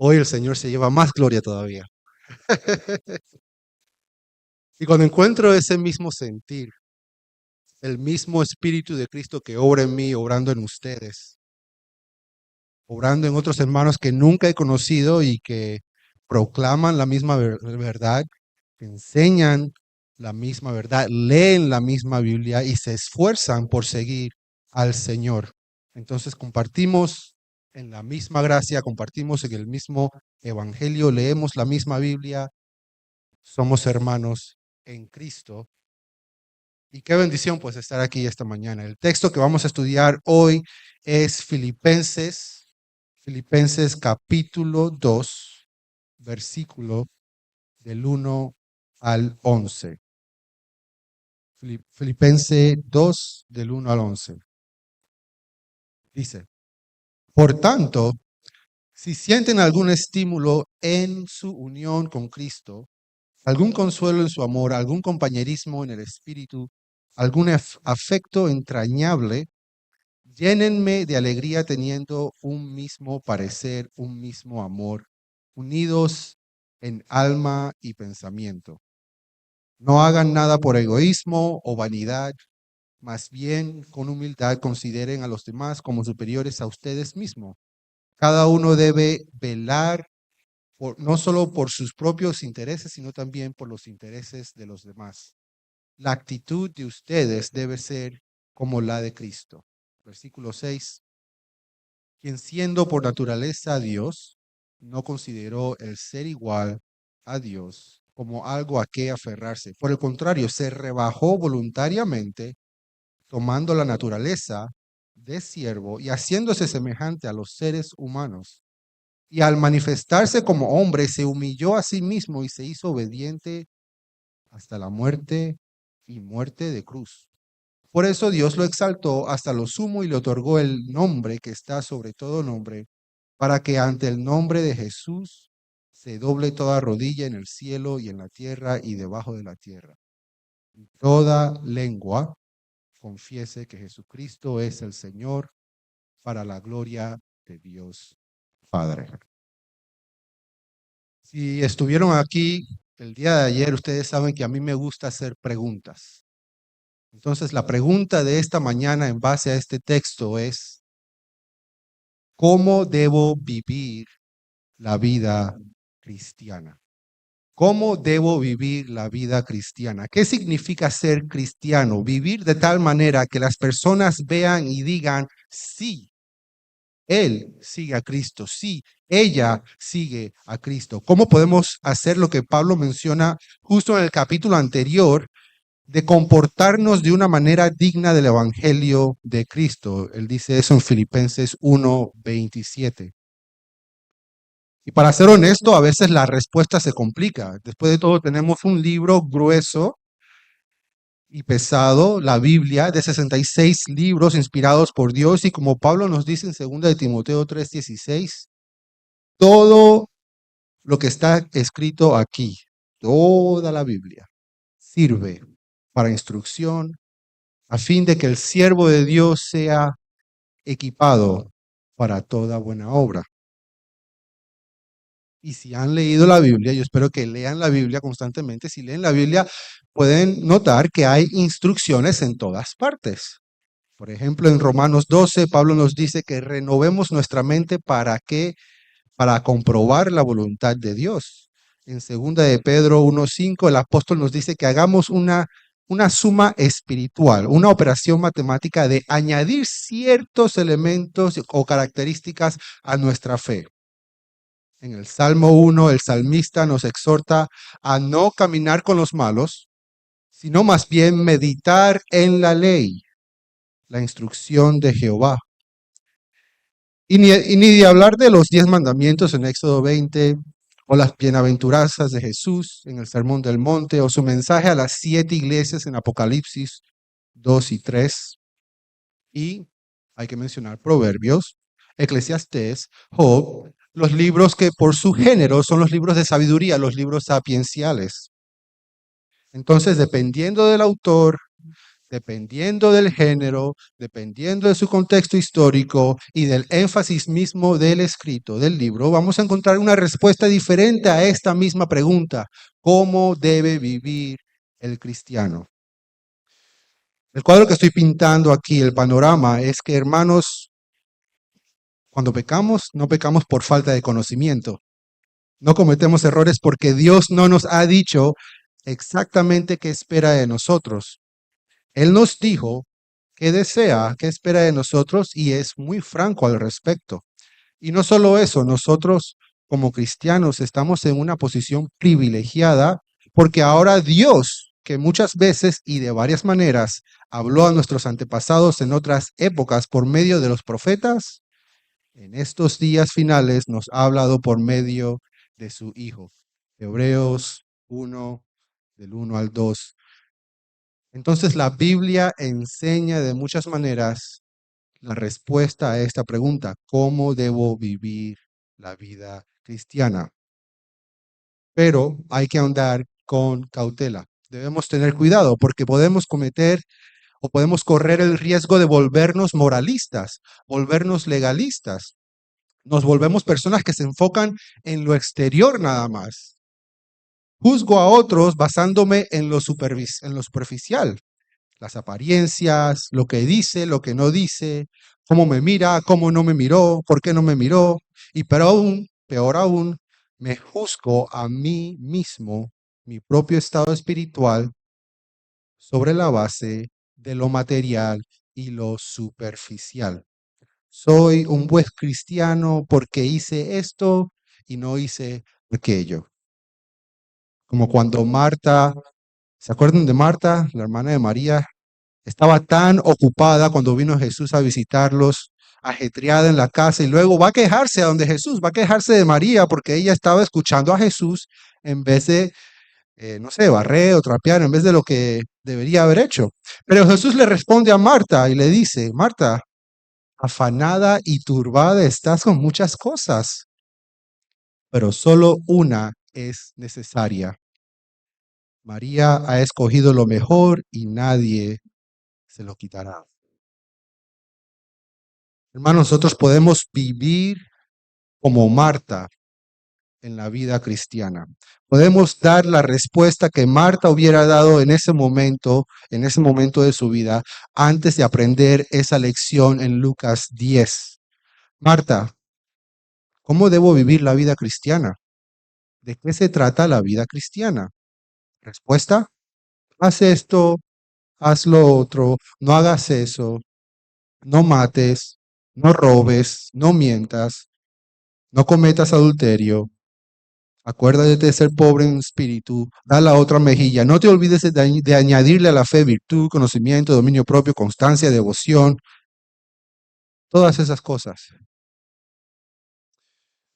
Hoy el Señor se lleva más gloria todavía. Y cuando encuentro ese mismo sentir, el mismo Espíritu de Cristo que obra en mí, obrando en ustedes, obrando en otros hermanos que nunca he conocido y que proclaman la misma verdad, que enseñan la misma verdad, leen la misma Biblia y se esfuerzan por seguir al Señor. Entonces compartimos en la misma gracia, compartimos en el mismo Evangelio, leemos la misma Biblia, somos hermanos en Cristo. Y qué bendición pues estar aquí esta mañana. El texto que vamos a estudiar hoy es Filipenses capítulo 2, versículo del 1 al 11. Filipenses 2, del 1 al 11. Dice, por tanto, si sienten algún estímulo en su unión con Cristo, algún consuelo en su amor, algún compañerismo en el espíritu, algún afecto entrañable, llénenme de alegría teniendo un mismo parecer, un mismo amor, unidos en alma y pensamiento. No hagan nada por egoísmo o vanidad, más bien con humildad consideren a los demás como superiores a ustedes mismos. Cada uno debe velar no solo por sus propios intereses, sino también por los intereses de los demás. La actitud de ustedes debe ser como la de Cristo. Versículo 6. Quien siendo por naturaleza Dios, no consideró el ser igual a Dios como algo a qué aferrarse. Por el contrario, se rebajó voluntariamente, tomando la naturaleza de siervo y haciéndose semejante a los seres humanos. Y al manifestarse como hombre, se humilló a sí mismo y se hizo obediente hasta la muerte y muerte de cruz. Por eso Dios lo exaltó hasta lo sumo y le otorgó el nombre que está sobre todo nombre, para que ante el nombre de Jesús se doble toda rodilla en el cielo y en la tierra y debajo de la tierra. Y toda lengua confiese que Jesucristo es el Señor, para la gloria de Dios Padre. Si estuvieron aquí el día de ayer, ustedes saben que a mí me gusta hacer preguntas. Entonces, la pregunta de esta mañana en base a este texto es, ¿cómo debo vivir la vida cristiana? ¿Cómo debo vivir la vida cristiana? ¿Qué significa ser cristiano? Vivir de tal manera que las personas vean y digan, sí, él sigue a Cristo, sí, ella sigue a Cristo. ¿Cómo podemos hacer lo que Pablo menciona justo en el capítulo anterior, de comportarnos de una manera digna del Evangelio de Cristo? Él dice eso en Filipenses 1:27. Y para ser honesto, a veces la respuesta se complica. Después de todo, tenemos un libro grueso y pesado, la Biblia, de 66 libros inspirados por Dios, y como Pablo nos dice en 2 de Timoteo 3:16, todo lo que está escrito aquí, toda la Biblia, sirve para instrucción, a fin de que el siervo de Dios sea equipado para toda buena obra. Y si han leído la Biblia, yo espero que lean la Biblia constantemente. Si leen la Biblia, pueden notar que hay instrucciones en todas partes. Por ejemplo, en Romanos 12, Pablo nos dice que renovemos nuestra mente ¿para qué? Para comprobar la voluntad de Dios. En 2 de Pedro 1:5, el apóstol nos dice que hagamos una suma espiritual, una operación matemática de añadir ciertos elementos o características a nuestra fe. En el Salmo 1, el salmista nos exhorta a no caminar con los malos, sino más bien meditar en la ley, la instrucción de Jehová. Y ni de hablar de los 10 mandamientos en Éxodo 20, o las bienaventuranzas de Jesús en el Sermón del Monte, o su mensaje a las 7 iglesias en Apocalipsis 2 y 3. Y hay que mencionar Proverbios, Eclesiastés, Job, los libros que por su género son los libros de sabiduría, los libros sapienciales. Entonces, dependiendo del autor, dependiendo del género, dependiendo de su contexto histórico y del énfasis mismo del escrito del libro, vamos a encontrar una respuesta diferente a esta misma pregunta: ¿cómo debe vivir el cristiano? El cuadro que estoy pintando aquí, el panorama, es que, hermanos, cuando pecamos, no pecamos por falta de conocimiento. No cometemos errores porque Dios no nos ha dicho exactamente qué espera de nosotros. Él nos dijo qué desea, qué espera de nosotros, y es muy franco al respecto. Y no solo eso, nosotros como cristianos estamos en una posición privilegiada porque ahora Dios, que muchas veces y de varias maneras habló a nuestros antepasados en otras épocas por medio de los profetas, en estos días finales nos ha hablado por medio de su Hijo. Hebreos 1, del 1 al 2. Entonces la Biblia enseña de muchas maneras la respuesta a esta pregunta: ¿cómo debo vivir la vida cristiana? Pero hay que andar con cautela. Debemos tener cuidado porque podemos cometer o podemos correr el riesgo de volvernos moralistas, volvernos legalistas. Nos volvemos personas que se enfocan en lo exterior nada más. Juzgo a otros basándome en lo superficial, las apariencias, lo que dice, lo que no dice, cómo me mira, cómo no me miró, por qué no me miró. Y peor aún, me juzgo a mí mismo, mi propio estado espiritual, sobre la base de lo material y lo superficial. Soy un buen cristiano porque hice esto y no hice aquello. Como cuando Marta, ¿se acuerdan de Marta, la hermana de María? Estaba tan ocupada cuando vino Jesús a visitarlos, ajetreada en la casa, y luego va a quejarse a donde Jesús, va a quejarse de María porque ella estaba escuchando a Jesús en vez de, no sé, barrer o trapear, en vez de lo que debería haber hecho. Pero Jesús le responde a Marta y le dice: Marta, afanada y turbada estás con muchas cosas, pero solo una es necesaria. María ha escogido lo mejor y nadie se lo quitará. Hermanos, nosotros podemos vivir como Marta en la vida cristiana. Podemos dar la respuesta que Marta hubiera dado en ese momento de su vida, antes de aprender esa lección en Lucas 10. Marta, ¿cómo debo vivir la vida cristiana? ¿De qué se trata la vida cristiana? Respuesta: haz esto, haz lo otro, no hagas eso, no mates, no robes, no mientas, no cometas adulterio. Acuérdate de ser pobre en espíritu, da la otra mejilla. No te olvides de añadirle a la fe virtud, conocimiento, dominio propio, constancia, devoción, todas esas cosas.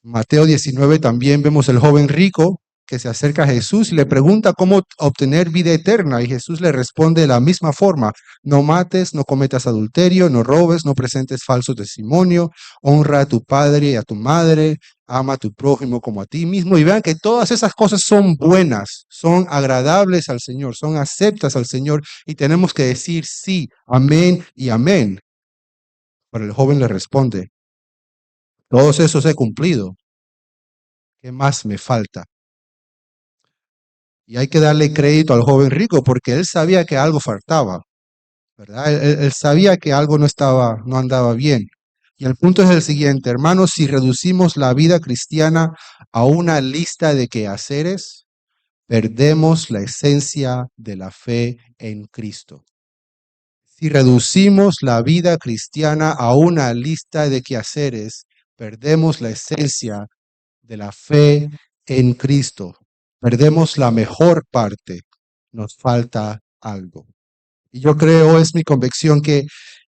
Mateo 19 también vemos el joven rico que se acerca a Jesús y le pregunta cómo obtener vida eterna, y Jesús le responde de la misma forma: no mates, no cometas adulterio, no robes, no presentes falso testimonio, honra a tu padre y a tu madre, ama a tu prójimo como a ti mismo. Y vean que todas esas cosas son buenas, son agradables al Señor, son aceptas al Señor, y tenemos que decir sí, amén y amén. Pero el joven le responde: todos esos he cumplido, ¿qué más me falta? Y hay que darle crédito al joven rico porque él sabía que algo faltaba, ¿verdad? Él sabía que algo no andaba bien. Y el punto es el siguiente, hermanos: si reducimos la vida cristiana a una lista de quehaceres, perdemos la esencia de la fe en Cristo. Si reducimos la vida cristiana a una lista de quehaceres, perdemos la esencia de la fe en Cristo. Perdemos la mejor parte, nos falta algo. Y yo creo, es mi convicción, que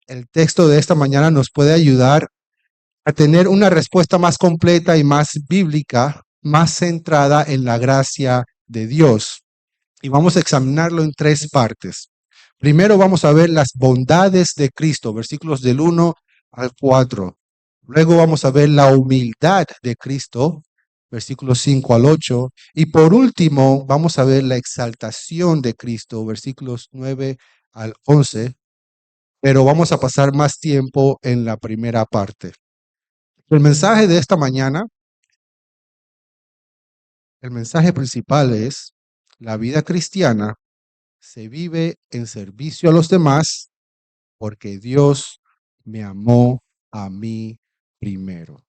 el texto de esta mañana nos puede ayudar a tener una respuesta más completa y más bíblica, más centrada en la gracia de Dios. Y vamos a examinarlo en tres partes. Primero vamos a ver las bondades de Cristo, versículos del 1 al 4. Luego vamos a ver la humildad de Cristo, versículos 5 al 8. Y por último, vamos a ver la exaltación de Cristo, versículos 9 al 11, pero vamos a pasar más tiempo en la primera parte. El mensaje de esta mañana, el mensaje principal es: la vida cristiana se vive en servicio a los demás porque Dios me amó a mí primero.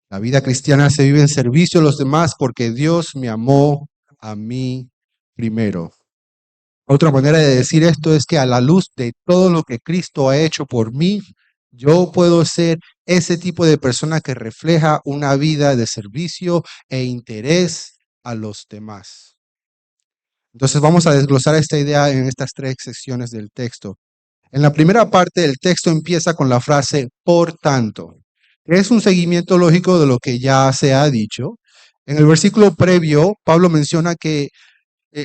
La vida cristiana se vive en servicio a los demás porque Dios me amó a mí primero. Otra manera de decir esto es que a la luz de todo lo que Cristo ha hecho por mí, yo puedo ser ese tipo de persona que refleja una vida de servicio e interés a los demás. Entonces vamos a desglosar esta idea en estas 3 secciones del texto. En la primera parte, el texto empieza con la frase "por tanto", que es un seguimiento lógico de lo que ya se ha dicho. En el versículo previo, Pablo menciona que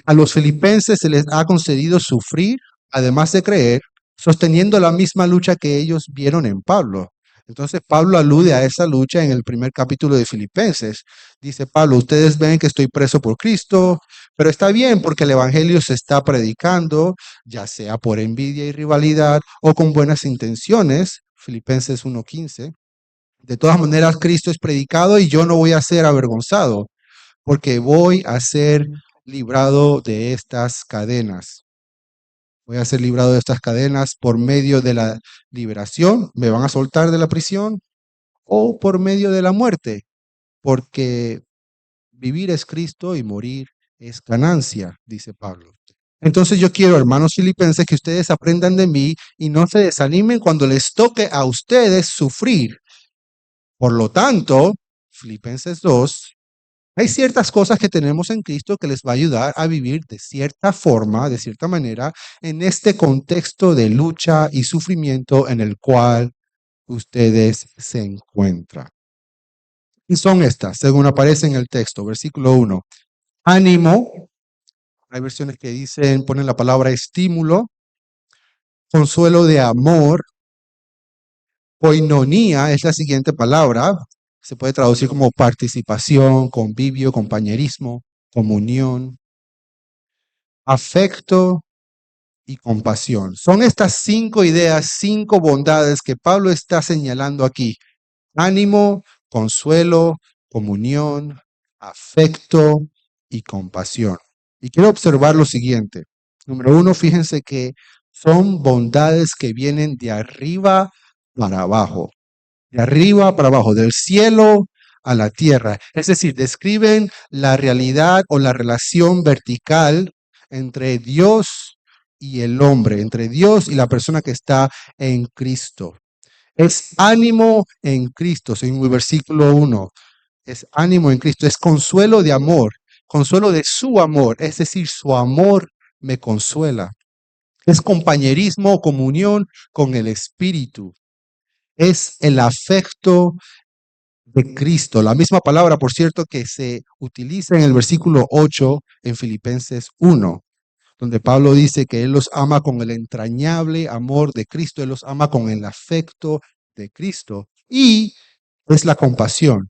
a los filipenses se les ha concedido sufrir, además de creer, sosteniendo la misma lucha que ellos vieron en Pablo. Entonces Pablo alude a esa lucha en el primer capítulo de Filipenses. Dice Pablo: ustedes ven que estoy preso por Cristo, pero está bien porque el evangelio se está predicando, ya sea por envidia y rivalidad o con buenas intenciones. Filipenses 1:15. De todas maneras, Cristo es predicado y yo no voy a ser avergonzado, porque voy a ser librado de estas cadenas. Voy a ser librado de estas cadenas por medio de la liberación. Me van a soltar de la prisión o por medio de la muerte, porque vivir es Cristo y morir es ganancia, dice Pablo. Entonces yo quiero, hermanos filipenses, que ustedes aprendan de mí y no se desanimen cuando les toque a ustedes sufrir. Por lo tanto, Filipenses 2, hay ciertas cosas que tenemos en Cristo que les va a ayudar a vivir de cierta forma, de cierta manera, en este contexto de lucha y sufrimiento en el cual ustedes se encuentran. Y son estas, según aparece en el texto, versículo 1. Ánimo, hay versiones que dicen, ponen la palabra estímulo, consuelo de amor, koinonía es la siguiente palabra, se puede traducir como participación, convivio, compañerismo, comunión, afecto y compasión. Son estas 5 ideas, 5 bondades que Pablo está señalando aquí: ánimo, consuelo, comunión, afecto y compasión. Y quiero observar lo siguiente. Número 1, fíjense que son bondades que vienen de arriba para abajo. De arriba para abajo, del cielo a la tierra. Es decir, describen la realidad o la relación vertical entre Dios y el hombre, entre Dios y la persona que está en Cristo. Es ánimo en Cristo, según el versículo 1. Es ánimo en Cristo, es consuelo de amor, consuelo de su amor, es decir, su amor me consuela. Es compañerismo, comunión con el Espíritu. Es el afecto de Cristo. La misma palabra, por cierto, que se utiliza en el versículo 8 en Filipenses 1, donde Pablo dice que Él los ama con el entrañable amor de Cristo, Él los ama con el afecto de Cristo. Y es la compasión,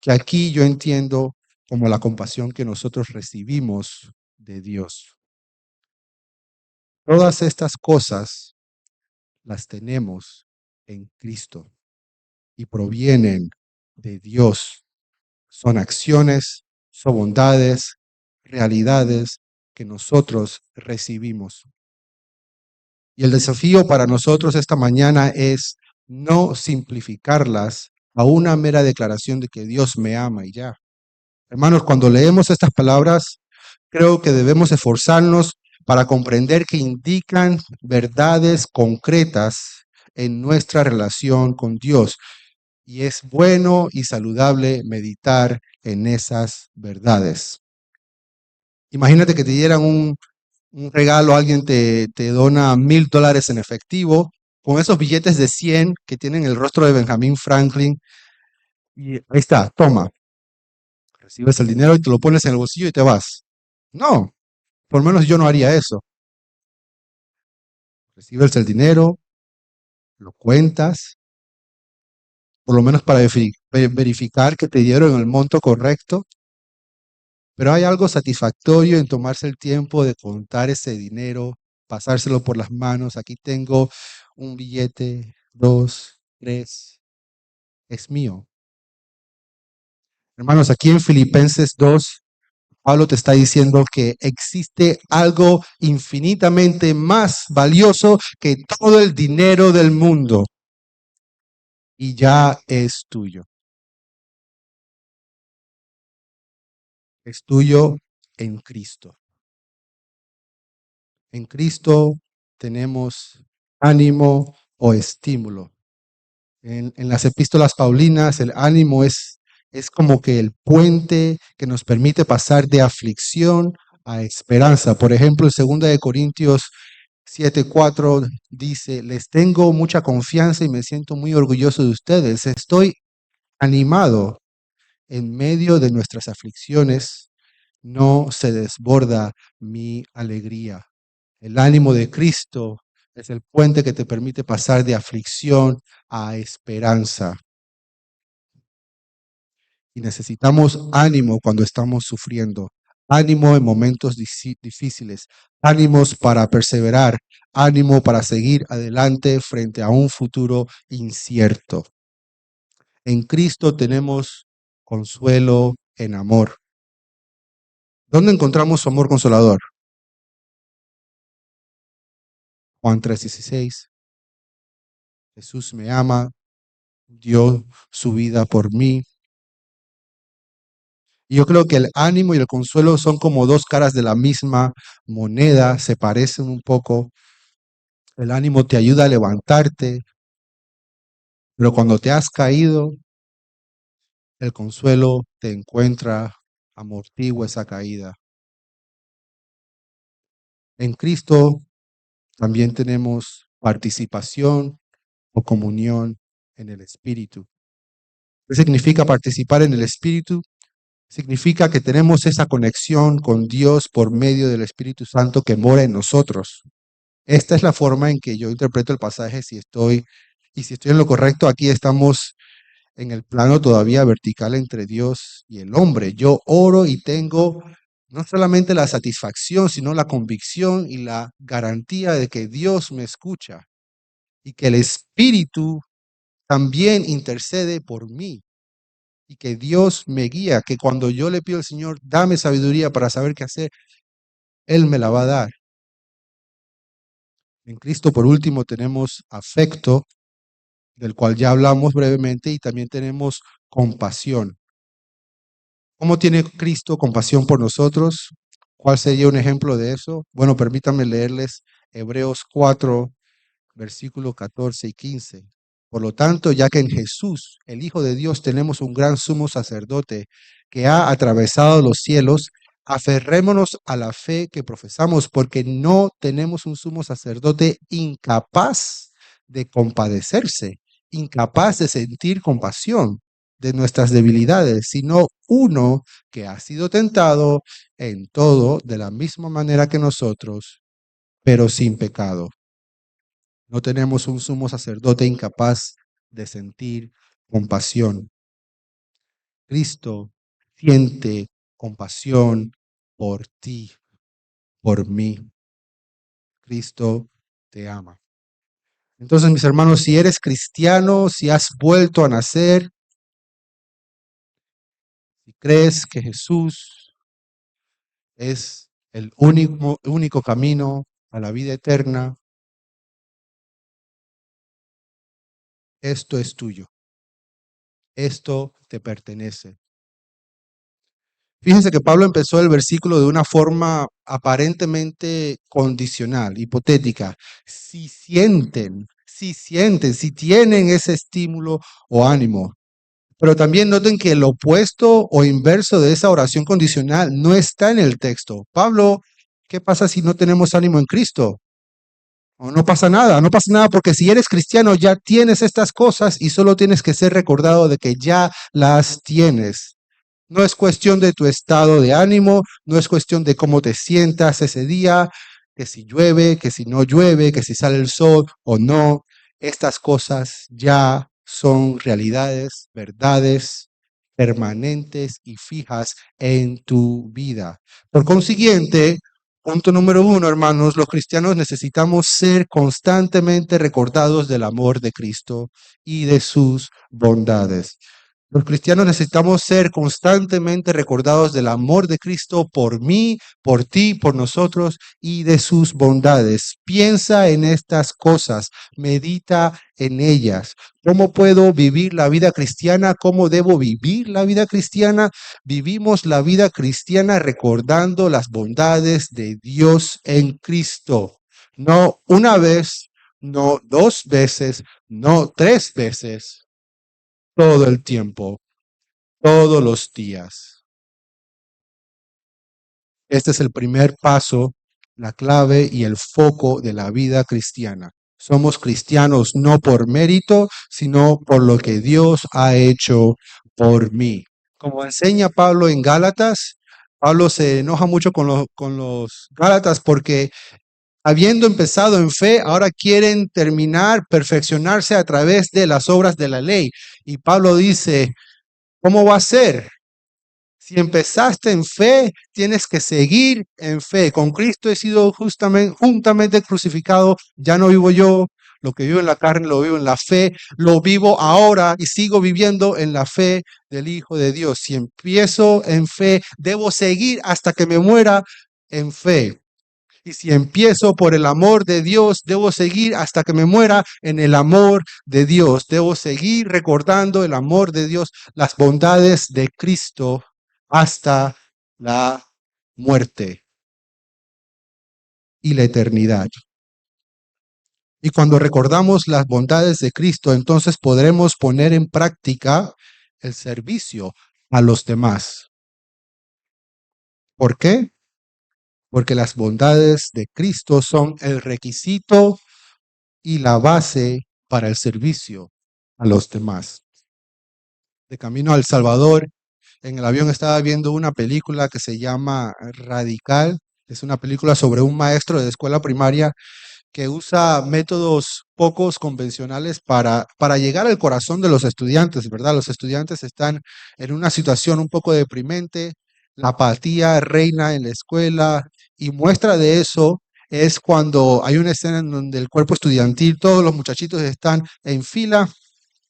que aquí yo entiendo como la compasión que nosotros recibimos de Dios. Todas estas cosas las tenemos en Cristo y provienen de Dios. Son acciones, son bondades, realidades que nosotros recibimos. Y el desafío para nosotros esta mañana es no simplificarlas a una mera declaración de que Dios me ama y ya. Hermanos, cuando leemos estas palabras, creo que debemos esforzarnos para comprender que indican verdades concretas en nuestra relación con Dios. Y es bueno y saludable meditar en esas verdades. Imagínate que te dieran un regalo, alguien te dona $1,000 en efectivo, con esos billetes de 100 que tienen el rostro de Benjamin Franklin. Y ahí está, toma. Recibes el dinero y te lo pones en el bolsillo y te vas. No, por lo menos yo no haría eso. Recibes el dinero, lo cuentas, por lo menos para verificar que te dieron el monto correcto. Pero hay algo satisfactorio en tomarse el tiempo de contar ese dinero pasárselo por las manos. Aquí tengo un billete, 2, 3, es mío. Hermanos, aquí en Filipenses 2, Pablo te está diciendo que existe algo infinitamente más valioso que todo el dinero del mundo y ya es tuyo. Es tuyo en Cristo. En Cristo tenemos ánimo o estímulo. En las epístolas paulinas, el ánimo es como que el puente que nos permite pasar de aflicción a esperanza. Por ejemplo, en 2 Corintios 7:4 dice, les tengo mucha confianza y me siento muy orgulloso de ustedes. Estoy animado en medio de nuestras aflicciones, no se desborda mi alegría. El ánimo de Cristo es el puente que te permite pasar de aflicción a esperanza. Y necesitamos ánimo cuando estamos sufriendo, ánimo en momentos difíciles, ánimos para perseverar, ánimo para seguir adelante frente a un futuro incierto. En Cristo tenemos consuelo en amor. ¿Dónde encontramos su amor consolador? Juan 3:16. Jesús me ama, dio su vida por mí. Y yo creo que el ánimo y el consuelo son como dos caras de la misma moneda, se parecen un poco. El ánimo te ayuda a levantarte, pero cuando te has caído, el consuelo te encuentra, amortigua esa caída. En Cristo también tenemos participación o comunión en el Espíritu. ¿Qué significa participar en el Espíritu? Significa que tenemos esa conexión con Dios por medio del Espíritu Santo que mora en nosotros. Esta es la forma en que yo interpreto el pasaje si estoy en lo correcto. Aquí estamos en el plano todavía vertical entre Dios y el hombre. Yo oro y tengo no solamente la satisfacción, sino la convicción y la garantía de que Dios me escucha y que el Espíritu también intercede por mí y que Dios me guía, que cuando yo le pido al Señor, dame sabiduría para saber qué hacer, Él me la va a dar. En Cristo, por último, tenemos afecto, del cual ya hablamos brevemente, y también tenemos compasión. ¿Cómo tiene Cristo compasión por nosotros? ¿Cuál sería un ejemplo de eso? Bueno, permítanme leerles Hebreos 4, versículos 14 y 15. Por lo tanto, ya que en Jesús, el Hijo de Dios, tenemos un gran sumo sacerdote que ha atravesado los cielos, aferrémonos a la fe que profesamos, porque no tenemos un sumo sacerdote incapaz de compadecerse, incapaz de sentir compasión de nuestras debilidades, sino uno que ha sido tentado en todo de la misma manera que nosotros, pero sin pecado. No tenemos un sumo sacerdote incapaz de sentir compasión. Cristo siente compasión por ti, por mí. Cristo te ama. Entonces, mis hermanos, si eres cristiano, si has vuelto a nacer, si crees que Jesús es el único camino a la vida eterna, esto es tuyo. Esto te pertenece. Fíjense que Pablo empezó el versículo de una forma aparentemente condicional, hipotética. Si tienen ese estímulo o ánimo. Pero también noten que el opuesto o inverso de esa oración condicional no está en el texto. Pablo, ¿qué pasa si no tenemos ánimo en Cristo? O no pasa nada, no pasa nada porque si eres cristiano ya tienes estas cosas y solo tienes que ser recordado de que ya las tienes. No es cuestión de tu estado de ánimo, no es cuestión de cómo te sientas ese día, que si llueve, que si no llueve, que si sale el sol o no. Estas cosas ya son realidades, verdades permanentes y fijas en tu vida. Por consiguiente, Punto número uno, hermanos, los cristianos necesitamos ser constantemente recordados del amor de Cristo y de sus bondades. Los cristianos necesitamos ser constantemente recordados del amor de Cristo por mí, por ti, por nosotros y de sus bondades. Piensa en estas cosas, medita en ellas. ¿Cómo puedo vivir la vida cristiana? ¿Cómo debo vivir la vida cristiana? Vivimos la vida cristiana recordando las bondades de Dios en Cristo. No una vez, no dos veces, no tres veces, todo el tiempo, todos los días. Este es el primer paso, la clave y el foco de la vida cristiana. Somos cristianos no por mérito, sino por lo que Dios ha hecho por mí. Como enseña Pablo en Gálatas, Pablo se enoja mucho con los Gálatas porque habiendo empezado en fe, ahora quieren terminar, perfeccionarse a través de las obras de la ley. Y Pablo dice, ¿cómo va a ser? Si empezaste en fe, tienes que seguir en fe. Con Cristo he sido juntamente crucificado. Ya no vivo yo. Lo que vivo en la carne lo vivo en la fe. Lo vivo ahora y sigo viviendo en la fe del Hijo de Dios. Si empiezo en fe, debo seguir hasta que me muera en fe. Y si empiezo por el amor de Dios, debo seguir hasta que me muera en el amor de Dios. Debo seguir recordando el amor de Dios, las bondades de Cristo hasta la muerte y la eternidad. Y cuando recordamos las bondades de Cristo, entonces podremos poner en práctica el servicio a los demás. ¿Por qué? Porque las bondades de Cristo son el requisito y la base para el servicio a los demás. De camino a El Salvador, en el avión estaba viendo una película que se llama Radical. Es una película sobre un maestro de escuela primaria que usa métodos pocos convencionales para llegar al corazón de los estudiantes, ¿verdad? Los estudiantes están en una situación un poco deprimente, la apatía reina en la escuela y muestra de eso es cuando hay una escena en donde el cuerpo estudiantil, todos los muchachitos están en fila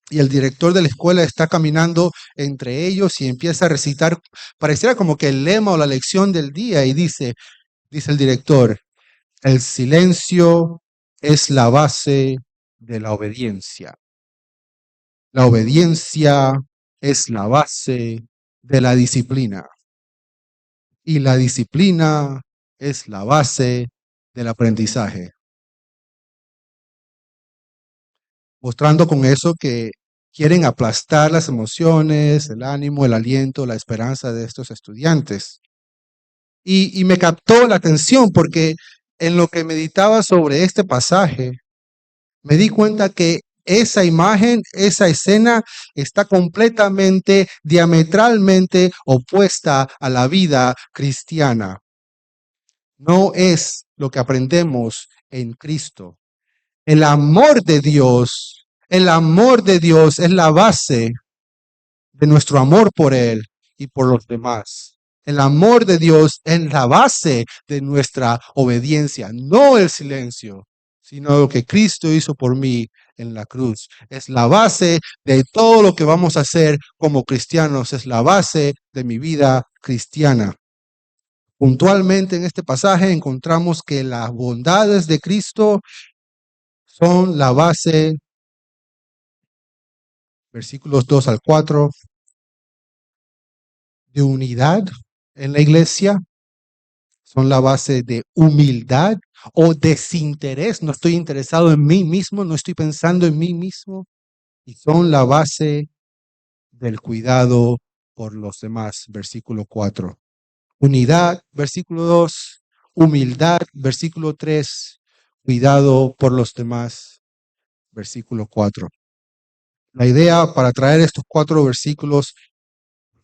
y el director de la escuela está caminando entre ellos y empieza a recitar, pareciera como que el lema o la lección del día y dice el director, el silencio es la base de la obediencia. La obediencia es la base de la disciplina. Y la disciplina es la base del aprendizaje. Mostrando con eso que quieren aplastar las emociones, el ánimo, el aliento, la esperanza de estos estudiantes. Y me captó la atención porque en lo que meditaba sobre este pasaje, me di cuenta que esa imagen, esa escena está completamente, diametralmente opuesta a la vida cristiana. No es lo que aprendemos en Cristo. El amor de Dios es la base de nuestro amor por Él y por los demás. El amor de Dios es la base de nuestra obediencia, no el silencio, sino lo que Cristo hizo por mí en la cruz. Es la base de todo lo que vamos a hacer como cristianos, es la base de mi vida cristiana. Puntualmente en este pasaje encontramos que las bondades de Cristo son la base, versículos 2 al 4, de unidad en la iglesia, son la base de humildad o desinterés. No estoy interesado en mí mismo, no estoy pensando en mí mismo. Y son la base del cuidado por los demás. Versículo 4. Unidad, versículo 2. Humildad, versículo 3. Cuidado por los demás. Versículo 4. La idea para traer estos 4 versículos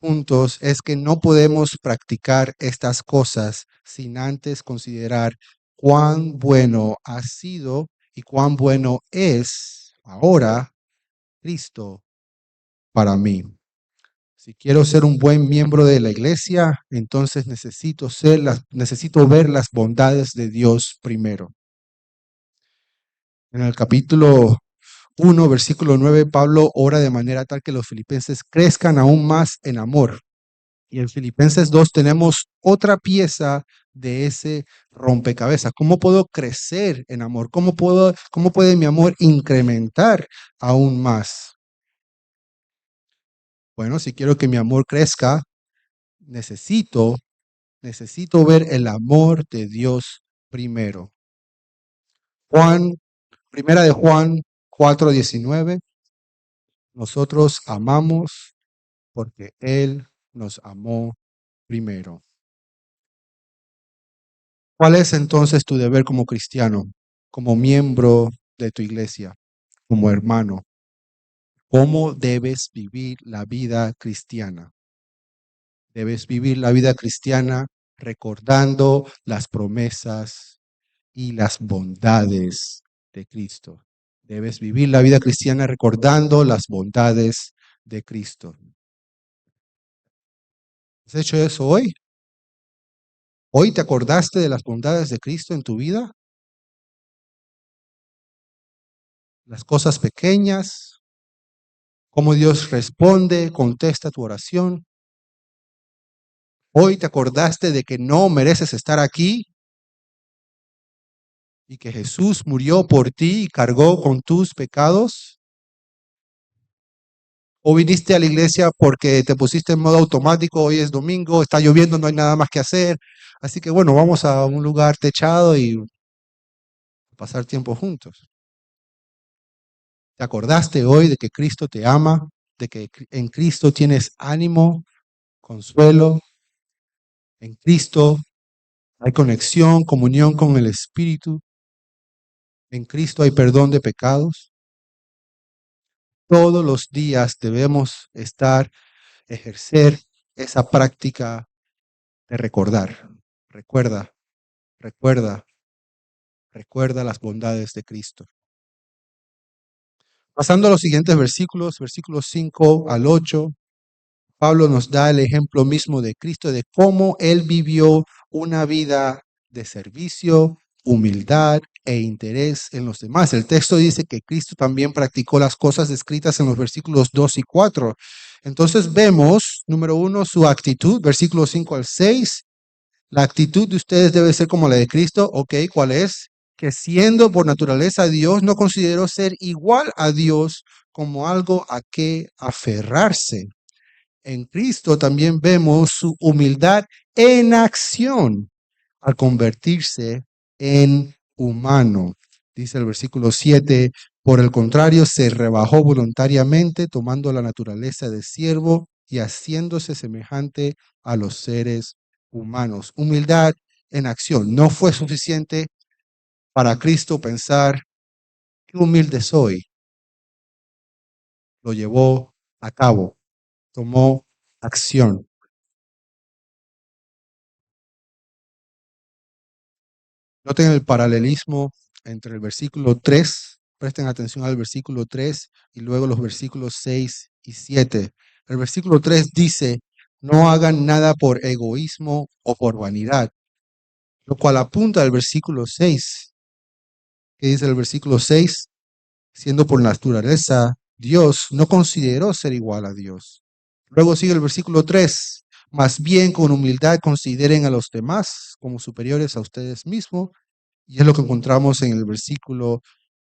juntos es que no podemos practicar estas cosas sin antes considerar cuán bueno ha sido y cuán bueno es ahora Cristo para mí. Si quiero ser un buen miembro de la iglesia, entonces necesito ver las bondades de Dios primero. En el capítulo 1, versículo 9, Pablo ora de manera tal que los filipenses crezcan aún más en amor. Y en Filipenses 2 tenemos otra pieza de ese rompecabezas. ¿Cómo puedo crecer en amor? ¿Cómo puede mi amor incrementar aún más? Bueno, si quiero que mi amor crezca, necesito ver el amor de Dios primero. Primera de Juan 4:19, nosotros amamos porque Él nos amó primero. ¿Cuál es entonces tu deber como cristiano, como miembro de tu iglesia, como hermano? ¿Cómo debes vivir la vida cristiana? Debes vivir la vida cristiana recordando las promesas y las bondades de Cristo. Debes vivir la vida cristiana recordando las bondades de Cristo. ¿Has hecho eso hoy? ¿Hoy te acordaste de las bondades de Cristo en tu vida? Las cosas pequeñas, cómo Dios responde, contesta tu oración. Hoy te acordaste de que no mereces estar aquí y que Jesús murió por ti y cargó con tus pecados. O viniste a la iglesia porque te pusiste en modo automático, hoy es domingo, está lloviendo, no hay nada más que hacer. Así que bueno, vamos a un lugar techado y pasar tiempo juntos. ¿Te acordaste hoy de que Cristo te ama, de que en Cristo tienes ánimo, consuelo? En Cristo hay conexión, comunión con el Espíritu. En Cristo hay perdón de pecados. Todos los días debemos ejercer esa práctica de recordar. Recuerda, recuerda, recuerda las bondades de Cristo. Pasando a los siguientes versículos 5 al 8, Pablo nos da el ejemplo mismo de Cristo, de cómo Él vivió una vida de servicio, humildad e interés en los demás. El texto dice que Cristo también practicó las cosas descritas en los versículos 2 y 4. Entonces vemos, número 1, su actitud, versículos 5 al 6. La actitud de ustedes debe ser como la de Cristo. Ok, ¿cuál es? Que siendo por naturaleza Dios, no consideró ser igual a Dios como algo a que aferrarse. En Cristo también vemos su humildad en acción al convertirse en humano. Dice el versículo 7, por el contrario, se rebajó voluntariamente, tomando la naturaleza de siervo y haciéndose semejante a los seres humanos. Humildad en acción. No fue suficiente para Cristo pensar, qué humilde soy. Lo llevó a cabo, tomó acción. Noten el paralelismo entre el versículo 3, presten atención al versículo 3 y luego los versículos 6 y 7. El versículo 3 dice, no hagan nada por egoísmo o por vanidad, lo cual apunta al versículo 6. ¿Qué dice el versículo 6? Siendo por naturaleza Dios, no consideró ser igual a Dios. Luego sigue el versículo 3. Más bien con humildad consideren a los demás como superiores a ustedes mismos. Y es lo que encontramos en el versículo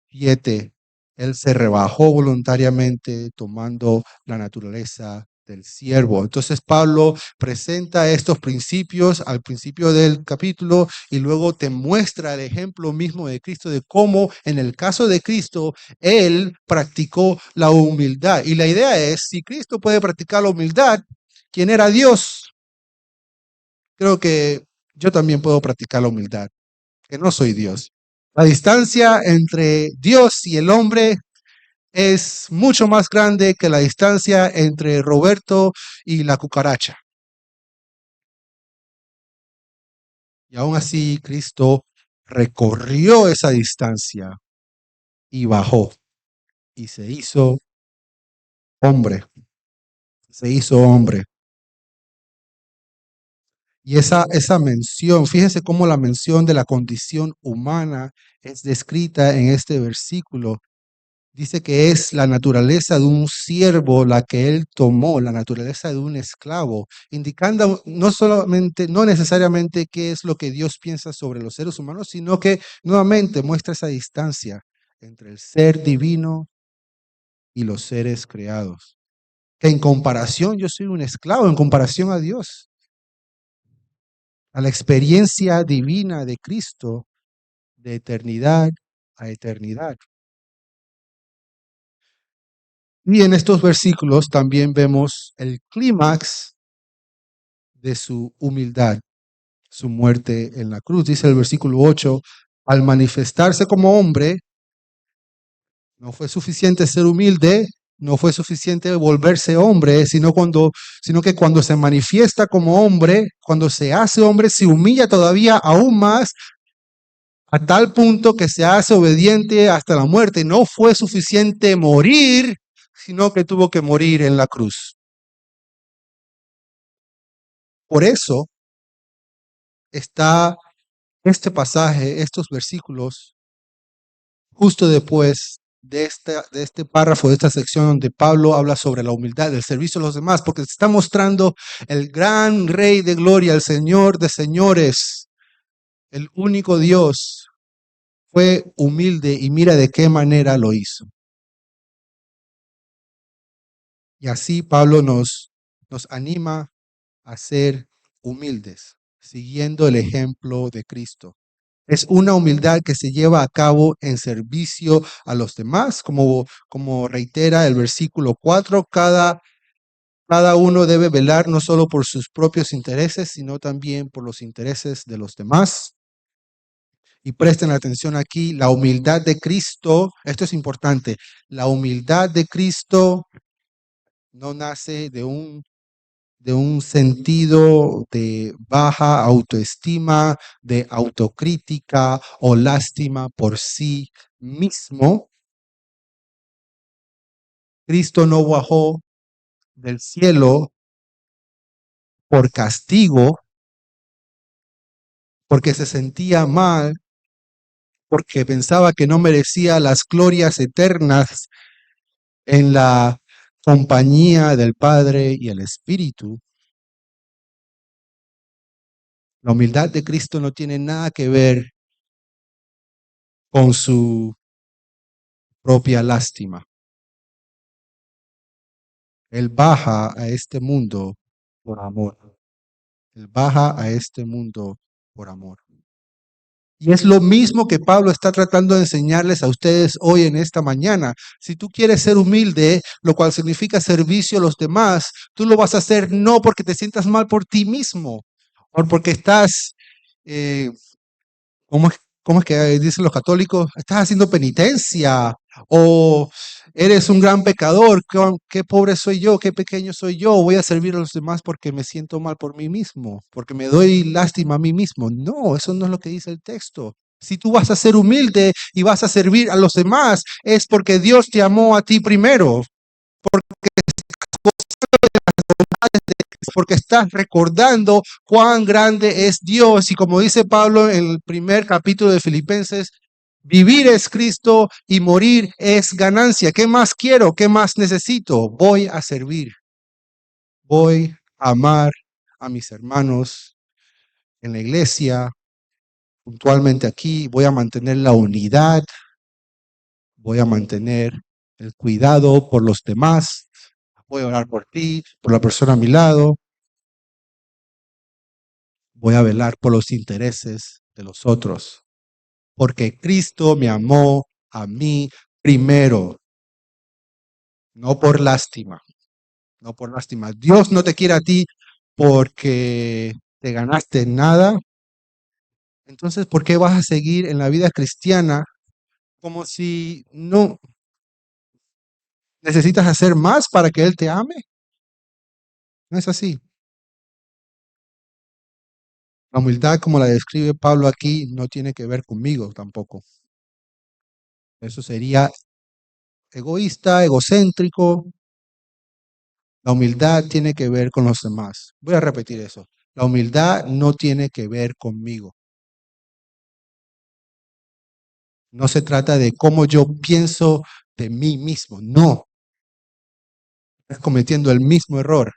7. Él se rebajó voluntariamente tomando la naturaleza del siervo. Entonces Pablo presenta estos principios al principio del capítulo y luego te muestra el ejemplo mismo de Cristo, de cómo en el caso de Cristo, Él practicó la humildad. Y la idea es, si Cristo puede practicar la humildad, ¿quién era Dios? Creo que yo también puedo practicar la humildad, que no soy Dios. La distancia entre Dios y el hombre es mucho más grande que la distancia entre Roberto y la cucaracha. Y aún así, Cristo recorrió esa distancia y bajó y se hizo hombre. se hizo hombre. Y esa mención, fíjense cómo la mención de la condición humana es descrita en este versículo. Dice que es la naturaleza de un siervo la que él tomó, la naturaleza de un esclavo, indicando no solamente, no necesariamente qué es lo que Dios piensa sobre los seres humanos, sino que nuevamente muestra esa distancia entre el ser divino y los seres creados. Que en comparación yo soy un esclavo, en comparación a Dios, a la experiencia divina de Cristo de eternidad a eternidad. Y en estos versículos también vemos el clímax de su humildad, su muerte en la cruz. Dice el versículo 8, al manifestarse como hombre, no fue suficiente ser humilde, no fue suficiente volverse hombre, sino que cuando se manifiesta como hombre, cuando se hace hombre, se humilla todavía aún más a tal punto que se hace obediente hasta la muerte. No fue suficiente morir, sino que tuvo que morir en la cruz. Por eso está este pasaje, estos versículos, justo después de este párrafo, de esta sección donde Pablo habla sobre la humildad, el servicio a los demás, porque se está mostrando el gran Rey de gloria, el Señor de señores, el único Dios, fue humilde y mira de qué manera lo hizo. Y así Pablo nos anima a ser humildes, siguiendo el ejemplo de Cristo. Es una humildad que se lleva a cabo en servicio a los demás, como reitera el versículo 4, cada uno debe velar no solo por sus propios intereses, sino también por los intereses de los demás. Y presten atención aquí, la humildad de Cristo, esto es importante, la humildad de Cristo no nace de un sentido de baja autoestima, de autocrítica o lástima por sí mismo. Cristo no bajó del cielo por castigo, porque se sentía mal, porque pensaba que no merecía las glorias eternas en la compañía del Padre y el Espíritu. La humildad de Cristo no tiene nada que ver con su propia lástima. Él baja a este mundo por amor. Él baja a este mundo por amor. Y es lo mismo que Pablo está tratando de enseñarles a ustedes hoy en esta mañana. Si tú quieres ser humilde, lo cual significa servicio a los demás, tú lo vas a hacer no porque te sientas mal por ti mismo o porque estás, eh, ¿cómo es que dicen los católicos? Estás haciendo penitencia o eres un gran pecador. Qué pobre soy yo, qué pequeño soy yo. Voy a servir a los demás porque me siento mal por mí mismo, porque me doy lástima a mí mismo. No, eso no es lo que dice el texto. Si tú vas a ser humilde y vas a servir a los demás, es porque Dios te amó a ti primero, porque estás recordando cuán grande es Dios. Y como dice Pablo en el primer capítulo de Filipenses, vivir es Cristo y morir es ganancia. ¿Qué más quiero? ¿Qué más necesito? Voy a servir. Voy a amar a mis hermanos en la iglesia, puntualmente aquí. Voy a mantener la unidad. Voy a mantener el cuidado por los demás. Voy a orar por ti, por la persona a mi lado. Voy a velar por los intereses de los otros, porque Cristo me amó a mí primero, no por lástima, no por lástima. Dios no te quiere a ti porque te ganaste nada. Entonces, ¿por qué vas a seguir en la vida cristiana como si no necesitas hacer más para que Él te ame? No es así. La humildad, como la describe Pablo aquí, no tiene que ver conmigo tampoco. Eso sería egoísta, egocéntrico, La humildad tiene que ver con los demás. Voy a repetir eso. La humildad no tiene que ver conmigo. No se trata de cómo yo pienso de mí mismo. No, estás cometiendo el mismo error.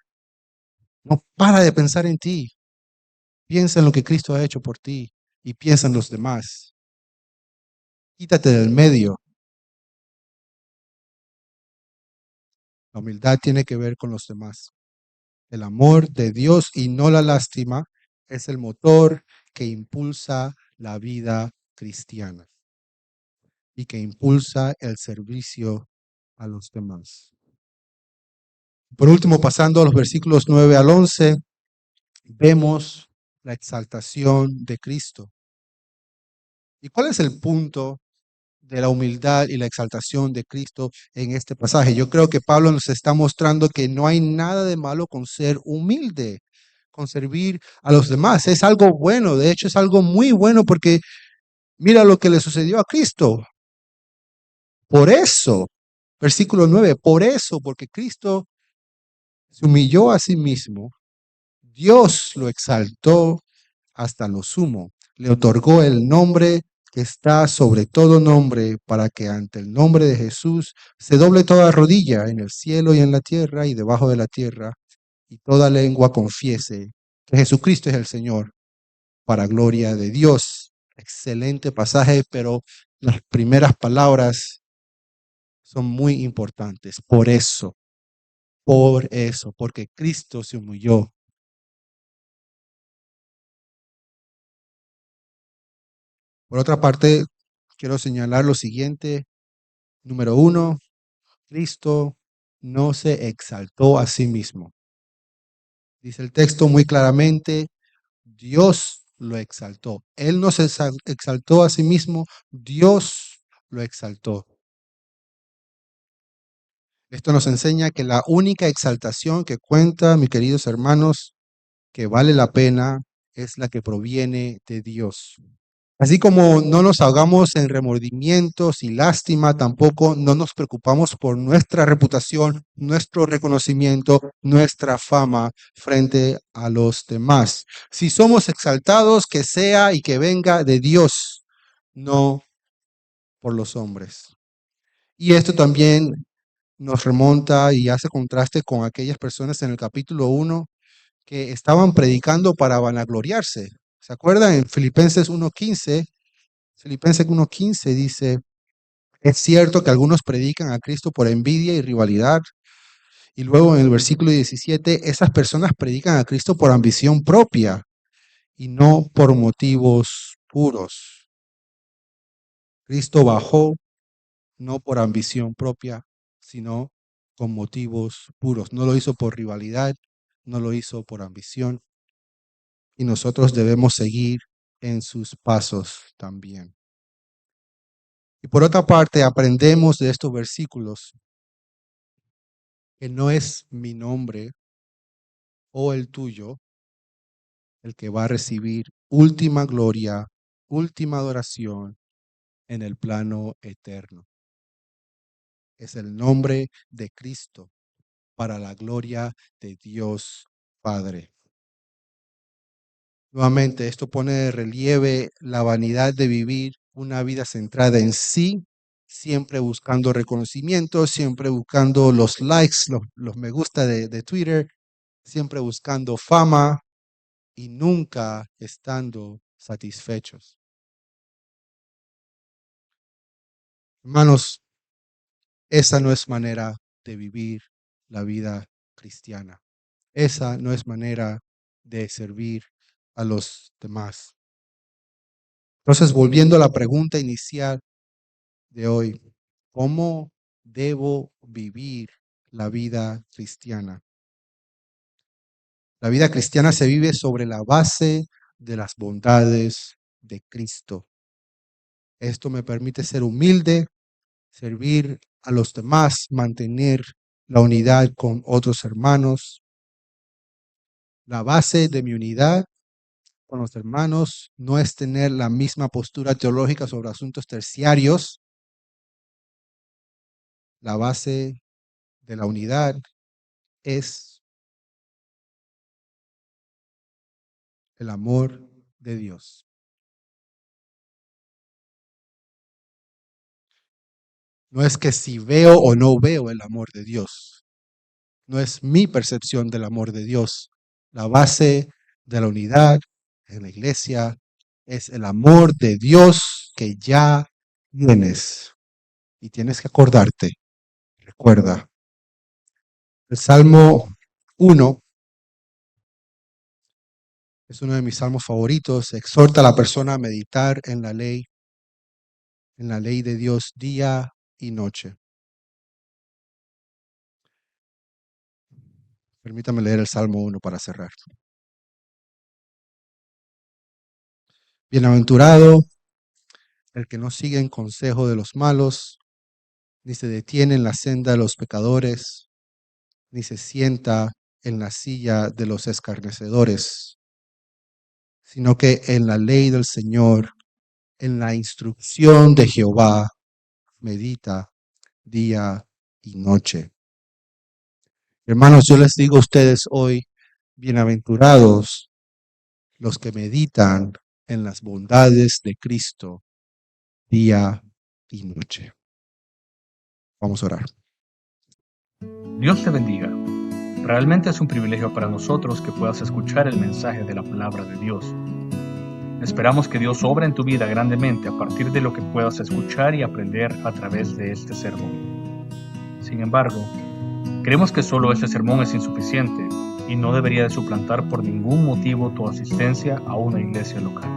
No para de pensar en ti. Piensa en lo que Cristo ha hecho por ti y piensa en los demás. Quítate del medio. La humildad tiene que ver con los demás. El amor de Dios y no la lástima es el motor que impulsa la vida cristiana y que impulsa el servicio a los demás. Por último, pasando a los versículos 9 al 11, vemos la exaltación de Cristo. ¿Y cuál es el punto de la humildad y la exaltación de Cristo en este pasaje? Yo creo que Pablo nos está mostrando que no hay nada de malo con ser humilde, con servir a los demás. Es algo bueno, de hecho es algo muy bueno porque mira lo que le sucedió a Cristo. Por eso, versículo 9, por eso, porque Cristo se humilló a sí mismo, Dios lo exaltó hasta lo sumo, le otorgó el nombre que está sobre todo nombre, para que ante el nombre de Jesús se doble toda rodilla en el cielo y en la tierra y debajo de la tierra, y toda lengua confiese que Jesucristo es el Señor, para gloria de Dios. Excelente pasaje, pero las primeras palabras son muy importantes. Por eso, porque Cristo se humilló. Por otra parte, quiero señalar lo siguiente. Número uno, Cristo no se exaltó a sí mismo. Dice el texto muy claramente, Dios lo exaltó. Él no se exaltó a sí mismo, Dios lo exaltó. Esto nos enseña que la única exaltación que cuenta, mis queridos hermanos, que vale la pena, es la que proviene de Dios. Así como no nos ahogamos en remordimientos y lástima, tampoco no nos preocupamos por nuestra reputación, nuestro reconocimiento, nuestra fama frente a los demás. Si somos exaltados, que sea y que venga de Dios, no por los hombres. Y esto también nos remonta y hace contraste con aquellas personas en el capítulo 1 que estaban predicando para vanagloriarse. ¿Se acuerdan? En Filipenses 1:15 dice, es cierto que algunos predican a Cristo por envidia y rivalidad. Y luego en el versículo 17, esas personas predican a Cristo por ambición propia y no por motivos puros. Cristo bajó no por ambición propia, sino con motivos puros. No lo hizo por rivalidad, no lo hizo por ambición. Y nosotros debemos seguir en sus pasos también. Y por otra parte, aprendemos de estos versículos que no es mi nombre o el tuyo el que va a recibir última gloria, última adoración en el plano eterno. Es el nombre de Cristo para la gloria de Dios Padre. Nuevamente, esto pone de relieve la vanidad de vivir una vida centrada en sí, siempre buscando reconocimiento, siempre buscando los likes, los me gusta de Twitter, siempre buscando fama y nunca estando satisfechos. Hermanos, esa no es manera de vivir la vida cristiana. Esa no es manera de servir a los demás. Entonces, volviendo a la pregunta inicial de hoy, ¿cómo debo vivir la vida cristiana? La vida cristiana se vive sobre la base de las bondades de Cristo. Esto me permite ser humilde, servir a los demás, mantener la unidad con otros hermanos. La base de mi unidad con los hermanos no es tener la misma postura teológica sobre asuntos terciarios. La base de la unidad es el amor de Dios. No es que si veo o no veo el amor de Dios. No es mi percepción del amor de Dios. La base de la unidad en la iglesia es el amor de Dios que ya tienes. Y tienes que acordarte, recuerda, el Salmo 1 es uno de mis salmos favoritos. Exhorta a la persona a meditar en la ley de Dios día y noche. Permítame leer el Salmo 1 para cerrar. Bienaventurado el que no sigue en consejo de los malos, ni se detiene en la senda de los pecadores, ni se sienta en la silla de los escarnecedores, sino que en la ley del Señor, en la instrucción de Jehová, medita día y noche. Hermanos, yo les digo a ustedes hoy, bienaventurados los que meditan en las bondades de Cristo día y noche. Vamos a orar. Dios te bendiga. Realmente es un privilegio para nosotros que puedas escuchar el mensaje de la palabra de Dios. Esperamos que Dios obra en tu vida grandemente a partir de lo que puedas escuchar y aprender a través de este sermón. Sin embargo, creemos que solo este sermón es insuficiente y no debería de suplantar por ningún motivo tu asistencia a una iglesia local.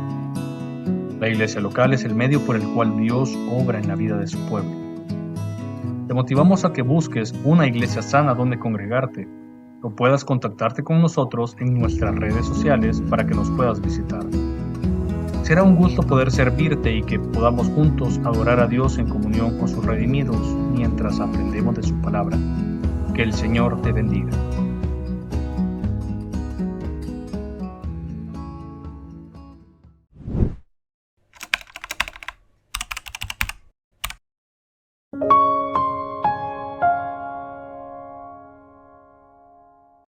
La iglesia local es el medio por el cual Dios obra en la vida de su pueblo. Te motivamos a que busques una iglesia sana donde congregarte o puedas contactarte con nosotros en nuestras redes sociales para que nos puedas visitar. Será un gusto poder servirte y que podamos juntos adorar a Dios en comunión con sus redimidos mientras aprendemos de su palabra. Que el Señor te bendiga.